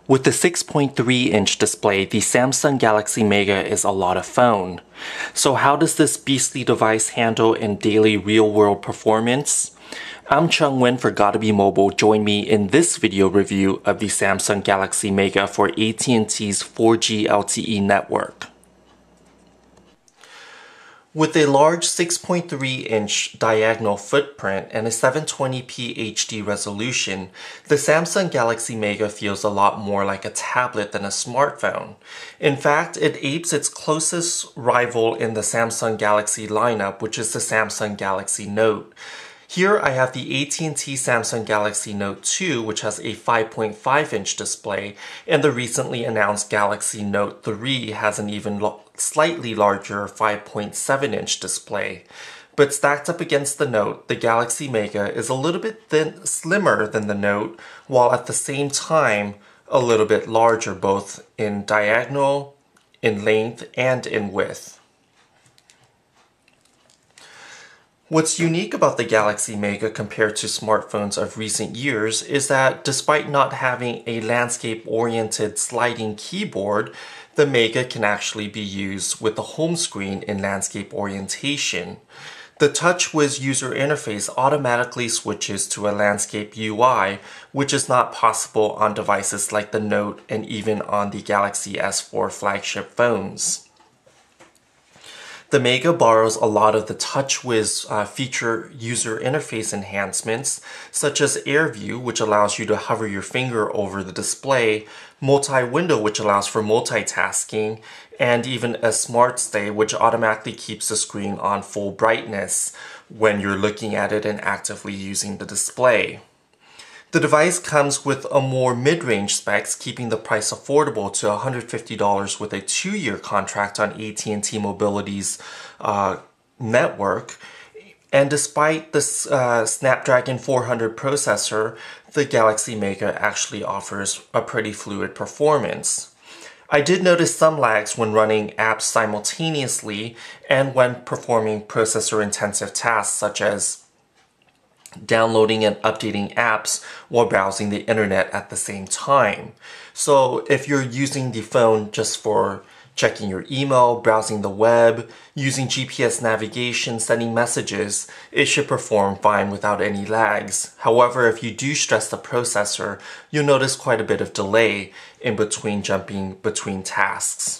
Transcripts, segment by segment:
With the 6.3-inch display, the Samsung Galaxy Mega is a lot of phone. So how does this beastly device handle in daily real-world performance? I'm Chung Nguyen for Gotta Be Mobile. Join me in this video review of the Samsung Galaxy Mega for AT&T's 4G LTE network. With a large 6.3-inch diagonal footprint and a 720p HD resolution, the Samsung Galaxy Mega feels a lot more like a tablet than a smartphone. In fact, it apes its closest rival in the Samsung Galaxy lineup, which is the Samsung Galaxy Note. Here I have the AT&T Samsung Galaxy Note 2, which has a 5.5-inch display, and the recently announced Galaxy Note 3 has an even slightly larger 5.7-inch display. But stacked up against the Note, the Galaxy Mega is a little bit slimmer than the Note, while at the same time a little bit larger both in diagonal, in length, and in width. What's unique about the Galaxy Mega compared to smartphones of recent years is that despite not having a landscape-oriented sliding keyboard, the Mega can actually be used with the home screen in landscape orientation. The TouchWiz user interface automatically switches to a landscape UI, which is not possible on devices like the Note and even on the Galaxy S4 flagship phones. The Mega borrows a lot of the TouchWiz feature user interface enhancements, such as Air View, which allows you to hover your finger over the display, Multi-Window, which allows for multitasking, and even a Smart Stay, which automatically keeps the screen on full brightness when you're looking at it and actively using the display. The device comes with a more mid-range specs, keeping the price affordable to $150 with a 2-year contract on AT&T Mobility's network. And despite the Snapdragon 400 processor, the Galaxy Mega actually offers a pretty fluid performance. I did notice some lags when running apps simultaneously and when performing processor-intensive tasks such as downloading and updating apps while browsing the internet at the same time. So if you're using the phone just for checking your email, browsing the web, using GPS navigation, sending messages, it should perform fine without any lags. However, if you do stress the processor, you'll notice quite a bit of delay in between jumping between tasks.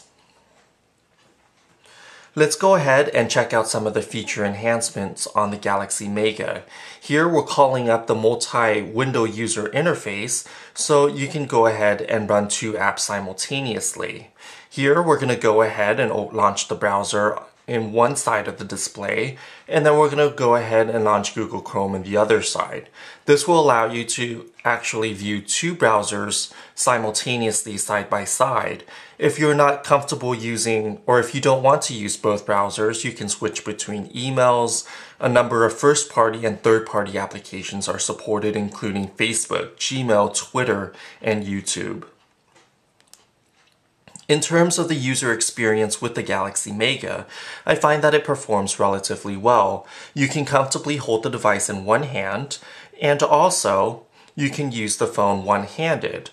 Let's go ahead and check out some of the feature enhancements on the Galaxy Mega. Here we're calling up the multi-window user interface so you can go ahead and run 2 apps simultaneously. Here we're going to go ahead and launch the browser in one side of the display, and then we're going to go ahead and launch Google Chrome on the other side. This will allow you to actually view 2 browsers simultaneously side by side. If you're not comfortable using, or if you don't want to use both browsers, you can switch between emails. A number of first-party and third-party applications are supported, including Facebook, Gmail, Twitter, and YouTube. In terms of the user experience with the Galaxy Mega, I find that it performs relatively well. You can comfortably hold the device in one hand, and also you can use the phone one-handed.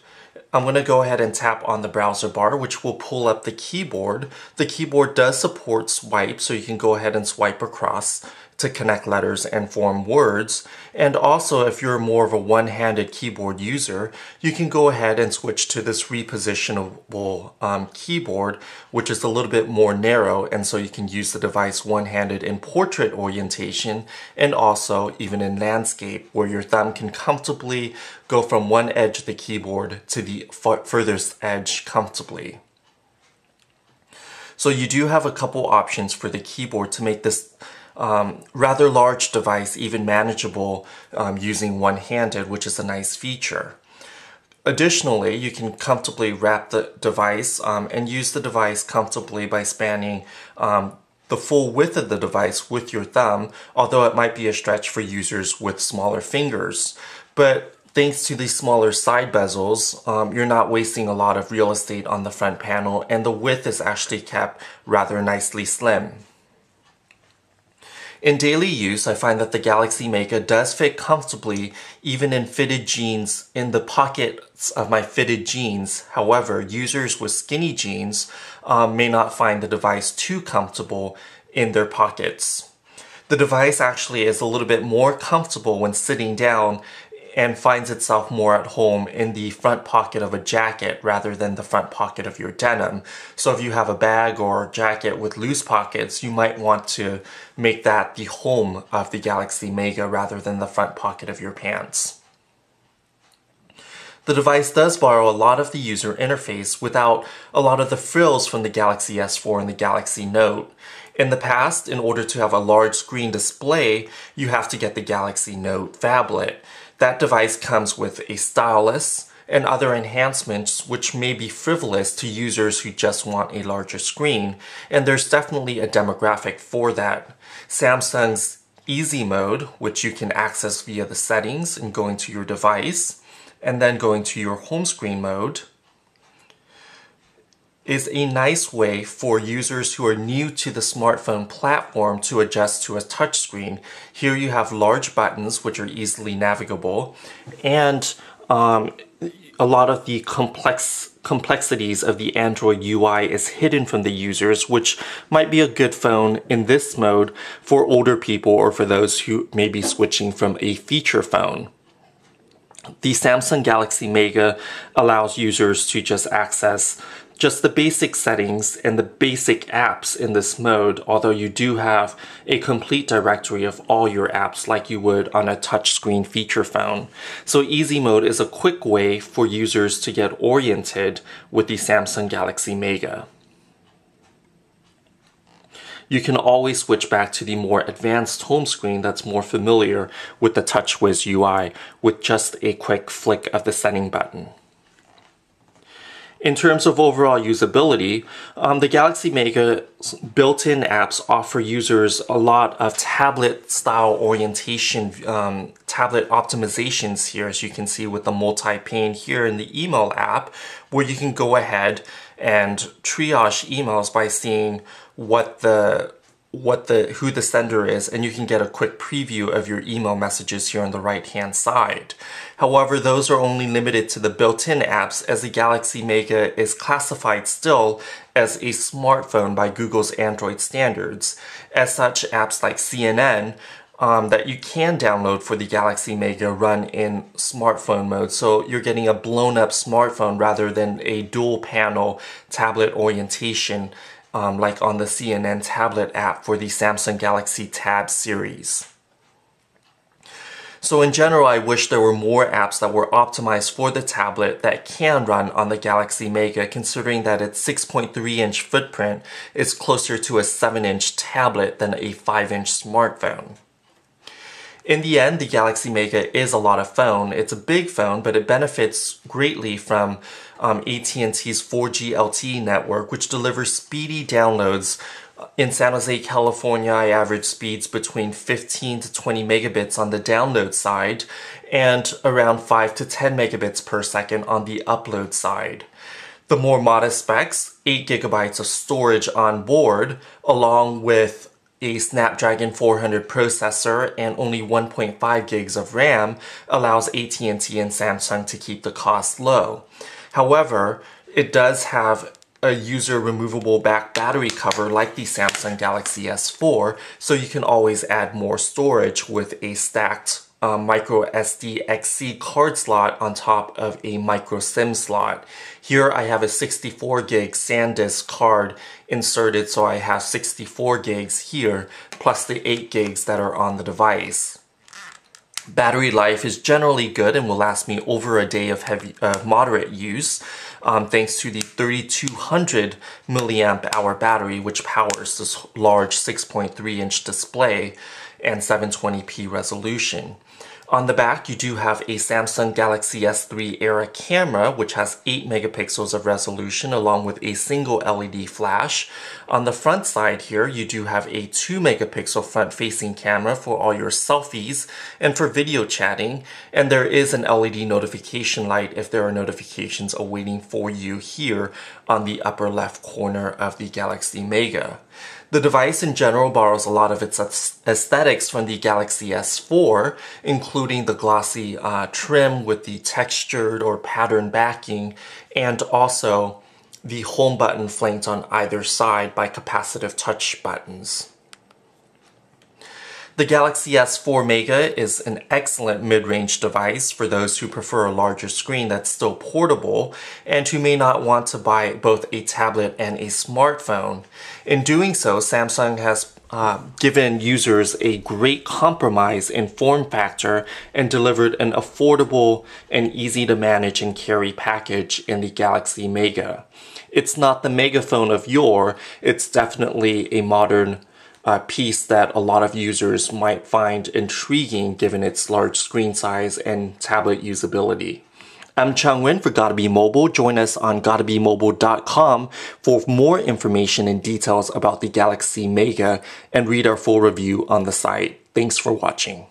I'm going to go ahead and tap on the browser bar, which will pull up the keyboard. The keyboard does support swipe, so you can go ahead and swipe across to connect letters and form words. And also, if you're more of a one-handed keyboard user, you can go ahead and switch to this repositionable keyboard, which is a little bit more narrow, and so you can use the device one-handed in portrait orientation and also even in landscape, where your thumb can comfortably go from one edge of the keyboard to the furthest edge comfortably. So you do have a couple options for the keyboard to make this rather large device even manageable using one-handed, which is a nice feature. Additionally, you can comfortably wrap the device and use the device comfortably by spanning the full width of the device with your thumb, although it might be a stretch for users with smaller fingers. But thanks to these smaller side bezels, you're not wasting a lot of real estate on the front panel, and the width is actually kept rather nicely slim. In daily use, I find that the Galaxy Mega does fit comfortably even in fitted jeans, in the pockets of my fitted jeans. However, users with skinny jeans may not find the device too comfortable in their pockets. The device actually is a little bit more comfortable when sitting down and finds itself more at home in the front pocket of a jacket rather than the front pocket of your denim. So if you have a bag or jacket with loose pockets, you might want to make that the home of the Galaxy Mega rather than the front pocket of your pants. The device does borrow a lot of the user interface without a lot of the frills from the Galaxy S4 and the Galaxy Note. In the past, in order to have a large screen display, you have to get the Galaxy Note phablet. That device comes with a stylus and other enhancements which may be frivolous to users who just want a larger screen, and there's definitely a demographic for that. Samsung's Easy Mode, which you can access via the settings and going to your device, and then going to your home screen mode, is a nice way for users who are new to the smartphone platform to adjust to a touchscreen. Here you have large buttons which are easily navigable, and a lot of the complexities of the Android UI is hidden from the users, which might be a good phone in this mode for older people or for those who may be switching from a feature phone. The Samsung Galaxy Mega allows users to just access just the basic settings and the basic apps in this mode, although you do have a complete directory of all your apps like you would on a touchscreen feature phone. So Easy Mode is a quick way for users to get oriented with the Samsung Galaxy Mega. You can always switch back to the more advanced home screen that's more familiar with the TouchWiz UI with just a quick flick of the setting button. In terms of overall usability, the Galaxy Mega's built-in apps offer users a lot of tablet-style orientation, tablet optimizations here, as you can see with the multi-pane here in the email app, where you can go ahead and triage emails by seeing who the sender is, and you can get a quick preview of your email messages here on the right-hand side. However, those are only limited to the built-in apps, as the Galaxy Mega is classified still as a smartphone by Google's Android standards. As such, apps like CNN that you can download for the Galaxy Mega run in smartphone mode, so you're getting a blown-up smartphone rather than a dual-panel tablet orientation like on the CNN tablet app for the Samsung Galaxy Tab series. So in general, I wish there were more apps that were optimized for the tablet that can run on the Galaxy Mega, considering that its 6.3-inch footprint is closer to a 7-inch tablet than a 5-inch smartphone. In the end, the Galaxy Mega is a lot of phone. It's a big phone, but it benefits greatly from AT&T's 4G LTE network, which delivers speedy downloads. In San Jose, California, I average speeds between 15 to 20 megabits on the download side and around 5 to 10 megabits per second on the upload side. The more modest specs, 8 gigabytes of storage on board, along with a Snapdragon 400 processor and only 1.5 gigs of RAM, allows AT&T and Samsung to keep the cost low. However, it does have a user removable back battery cover like the Samsung Galaxy S4, so you can always add more storage with a stacked micro SD XC card slot on top of a micro SIM slot. Here I have a 64 gig SanDisk card inserted, so I have 64 gigs here plus the 8 gigs that are on the device. Battery life is generally good and will last me over a day of moderate use, thanks to the 3200 milliamp hour battery, which powers this large 6.3-inch display and 720p resolution. On the back, you do have a Samsung Galaxy S3 era camera, which has 8 megapixels of resolution along with a single LED flash. On the front side here, you do have a 2 megapixel front-facing camera for all your selfies and for video chatting, and there is an LED notification light if there are notifications awaiting for you here on the upper left corner of the Galaxy Mega. The device in general borrows a lot of its aesthetics from the Galaxy S4, including the glossy trim with the textured or patterned backing, and also the home button flanked on either side by capacitive touch buttons. The Galaxy S4 Mega is an excellent mid-range device for those who prefer a larger screen that's still portable and who may not want to buy both a tablet and a smartphone. In doing so, Samsung has given users a great compromise in form factor and delivered an affordable and easy to manage and carry package in the Galaxy Mega. It's not the megaphone of yore, it's definitely a modern piece that a lot of users might find intriguing given its large screen size and tablet usability. I'm Chang-Wen for Gotta Be Mobile. Join us on gottabemobile.com for more information and details about the Galaxy Mega and read our full review on the site. Thanks for watching.